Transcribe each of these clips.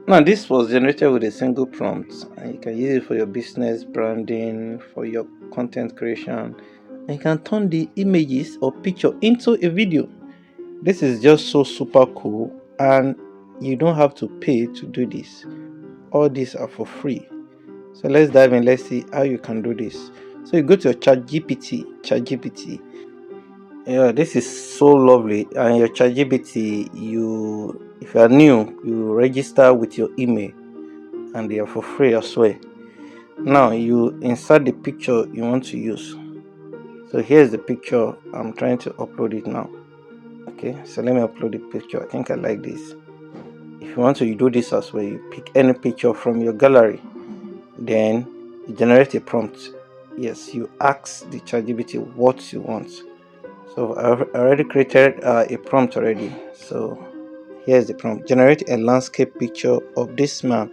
Now this was generated with a single prompt, and you can use it for your business branding, for your content creation, and you can turn the images or picture into a video. This is just so super cool, and you don't have to pay to do this. All these are for free. So let's dive in. Let's see how you can do this. So you go to your ChatGPT. Yeah, this is so lovely. And your ChatGPT, if you are new, you register with your email, and they are for free as well. Now you insert the picture you want to use. So here's the picture. I'm trying to upload it now. Okay, so let me upload the picture. I think I like this. If you want to, you do this as well. You pick any picture from your gallery, then you generate a prompt. Yes, you ask the ChatGPT what you want. So I've already created a prompt already. So here's the prompt: generate a landscape picture of this man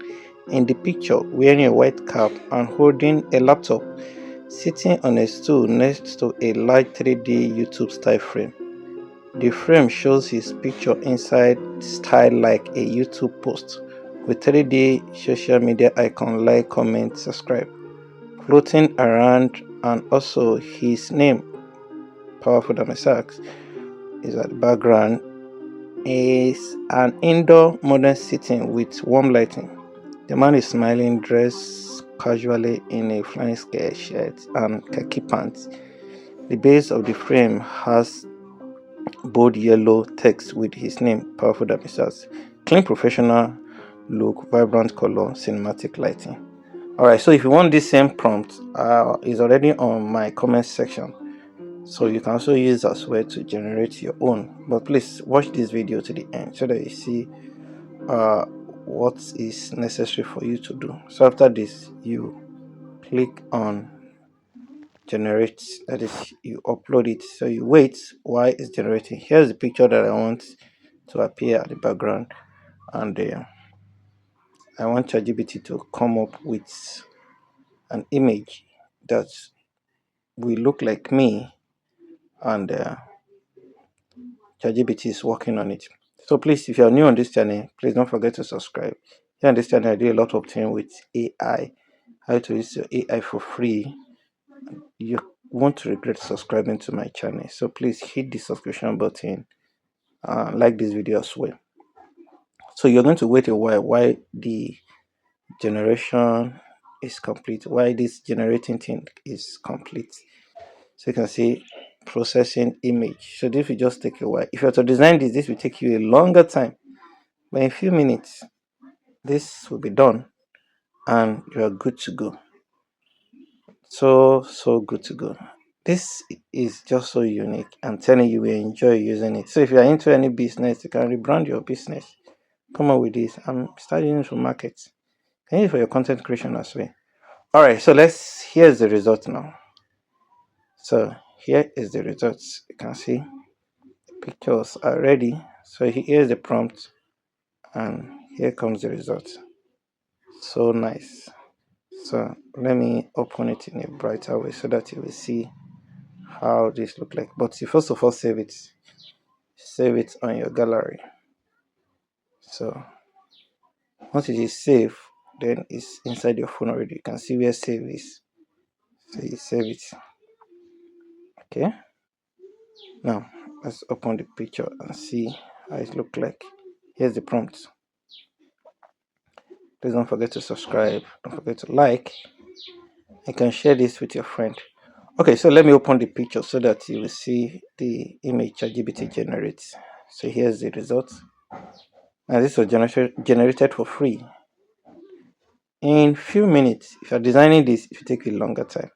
in the picture wearing a white cap and holding a laptop, sitting on a stool next to a large 3D YouTube style frame. The frame shows his picture inside style like a YouTube post, with 3D social media icon, like, comment, subscribe, floating around, and also his name, Powerful Damasak, is at the background. Is an indoor modern setting with warm lighting. The man is smiling, dressed casually in a flying skirt shirt and khaki pants. The base of the frame has bold yellow text with his name, Powerful Damisas. Clean professional look, vibrant color, cinematic lighting. Alright, so if you want this same prompt, is already on my comment section. So you can also use as well to generate your own. But please watch this video to the end so that you see what is necessary for you to do. So after this, you click on generate, that is, you upload it. So you wait while it's generating. Here's the picture that I want to appear at the background, and I want ChatGPT to come up with an image that will look like me, and ChatGPT is working on it. So please, if you are new on this channel, please don't forget to subscribe. Here on this channel, I do a lot of things with AI, how to use your AI for free. You won't regret subscribing to my channel. So please hit the subscription button, like this video as well. So you're going to wait a while the generation is complete, while this generating thing is complete. So you can see processing image. So this will just take a while. If you are to design this will take you a longer time, but in a few minutes this will be done and you are good to go. So good to go. This is just so unique. I'm telling you, we enjoy using it. So if you are into any business, you can rebrand your business. Come on with this. I'm starting to market. Can you use it for your content creation as well? All right. So here's the result now. So here is the results. You can see pictures are ready. So here's the prompt, and here comes the result. So nice. So let me open it in a brighter way so that you will see how this look like. But you first of all save it on your gallery. So once it is saved, then it's inside your phone already. You can see where save is. So you save it. Okay. Now let's open the picture and see how it look like. Here's the prompt. Please don't forget to subscribe. Don't forget to like. You can share this with your friend. Okay, so let me open the picture so that you will see the image ChatGPT generates. So here's the result. Now this was generated for free. In few minutes, if you're designing this, it will take a longer time.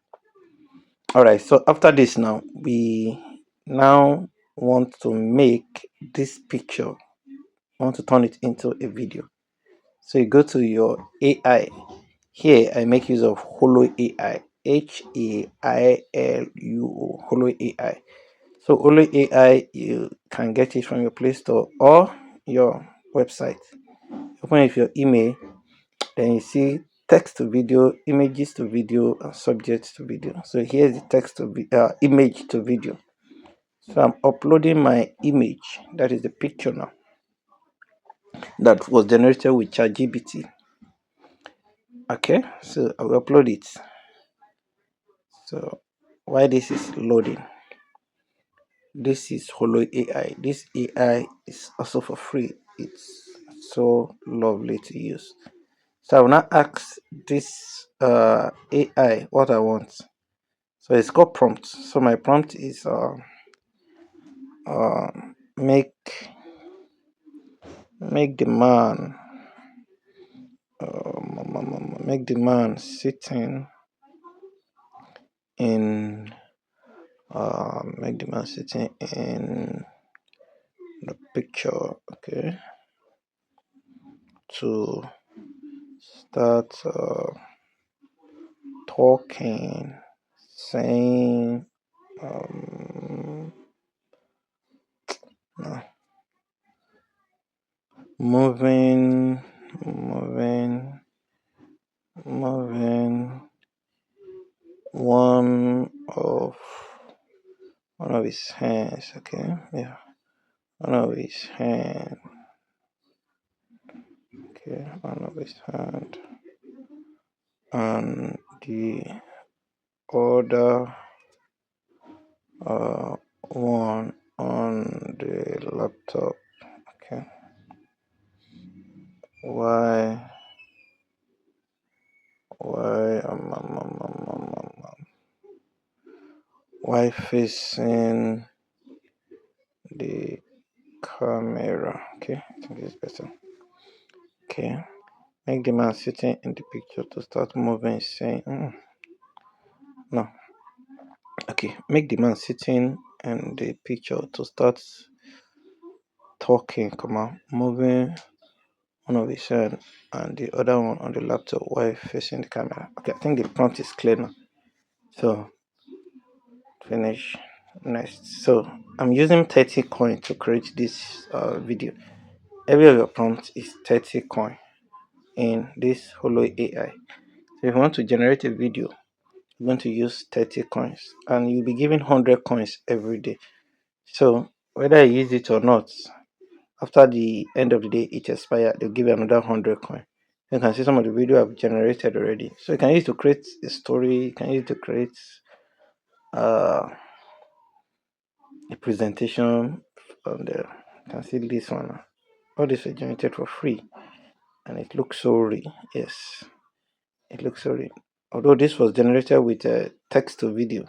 Alright, so after this now, we now want to make this picture, want to turn it into a video. So you go to your AI. Here I make use of Holo AI, Hailuo, Holo AI. So Holo AI, you can get it from your Play Store or your website. Open it with your email, then you see text to video, images to video, and subject to video. So here's the text to image to video. So I'm uploading my image, that is the picture now. that was generated with ChatGPT. Okay, so I will upload it. So while this is loading, this is Holo AI. This AI is also for free. It's so lovely to use. So I will now ask this AI what I want. So it's called prompt. So my prompt is uh, make make the man make the man sitting in make the man sitting in the picture. Okay, to start talking, saying um, no, moving, moving, moving one of one of his hands. Okay, yeah, one of his hand. Okay, one of his hand, and the other one on the laptop. Okay, why why why facing the camera? Okay, I think it's better. Okay, make the man sitting in the picture to start moving, saying, no. Okay, make the man sitting in the picture to start talking, moving one of his hand and the other one on the laptop while facing the camera. Okay, I think the prompt is clear now. So finish next. So I'm using 30 coin to create this video. Every of your prompt is 30 coin in this Holo AI. So if you want to generate a video, you're going to use 30 coins and you'll be given 100 coins every day. So whether you use it or not, after the end of the day it expires, they'll give you another 100 coin. You can see some of the video I've generated already. So you can use it to create a story, you can use it to create uh, a presentation from there. You can see this one. All this is generated for free and it looks so real. Yes, it looks so real. Although this was generated with text to video,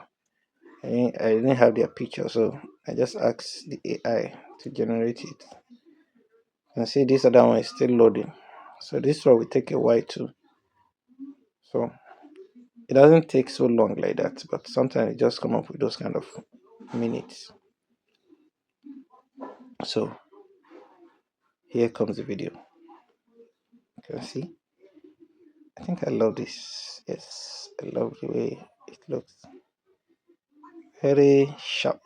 I didn't have their picture, so I just asked the AI to generate it. You can see this other one is still loading. So this one will take a while too. So it doesn't take so long like that, but sometimes it just come up with those kind of minutes. So here comes the video. You can see. I think I love this. Yes, I love the way it looks. Very sharp.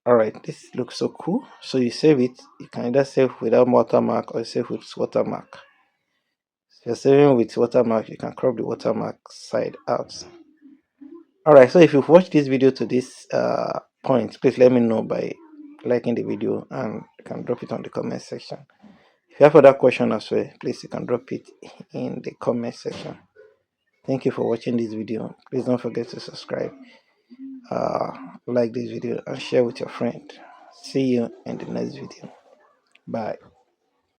Alright, this looks so cool. So you save it. You can either save without watermark or save with watermark. If you're saving with watermark, you can crop the watermark side out. Alright, so if you've watched this video to this point, please let me know by liking the video and you can drop it on the comment section. If you have other question as well, please you can drop it in the comment section. Thank you for watching this video. Please don't forget to subscribe, like this video and share with your friend. See you in the next video. Bye.